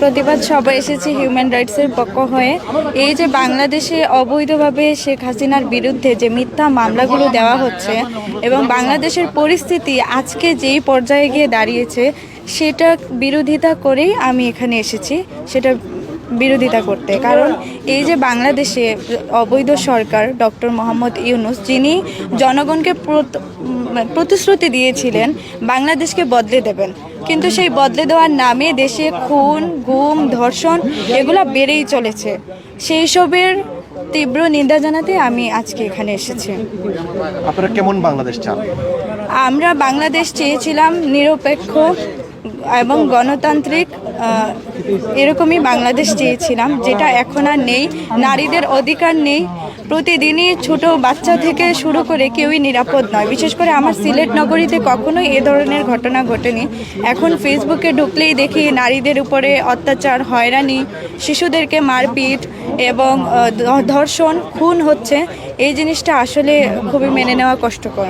প্রতিবাদ সভা এসেছে হিউম্যান রাইটসের পক্ষ হয়ে। এই যে বাংলাদেশে অবৈধভাবে শেখ হাসিনার বিরুদ্ধে যে মিথ্যা মামলাগুলো দেওয়া হচ্ছে এবং বাংলাদেশের পরিস্থিতি আজকে যেই পর্যায়ে গিয়ে দাঁড়িয়েছে সেটা বিরোধিতা করেই আমি এখানে এসেছি, সেটা বিরোধিতা করতে। কারণ এই যে বাংলাদেশে অবৈধ সরকার ডক্টর মোহাম্মদ ইউনূস, যিনি জনগণকে প্রতিশ্রুতি দিয়েছিলেন বাংলাদেশকে বদলে দেবেন, কিন্তু সেই বদলে দেওয়ার নামে দেশে খুন, গুম, ধর্ষণ এগুলো বেড়েই চলেছে। সেই সবের তীব্র নিন্দা জানাতে আমি আজকে এখানে এসেছি। আপনারা কেমন বাংলাদেশ চান? আমরা বাংলাদেশ চেয়েছিলাম নিরপেক্ষ এবং গণতান্ত্রিক, এরকমই বাংলাদেশ চেয়েছিলাম, যেটা এখন আর নেই। নারীদের অধিকার নেই। প্রতিদিনই ছোট বাচ্চা থেকে শুরু করে কেউই নিরাপদ নয়। বিশেষ করে আমার সিলেট নগরীতে কখনোই এ ধরনের ঘটনা ঘটেনি। এখন ফেসবুকে ঢুকলেই দেখি নারীদের উপরে অত্যাচার, হয়রানি, শিশুদেরকে মারপিট এবং ধর্ষণ, খুন হচ্ছে। এই জিনিসটা আসলে খুবই মেনে নেওয়া কষ্টকর।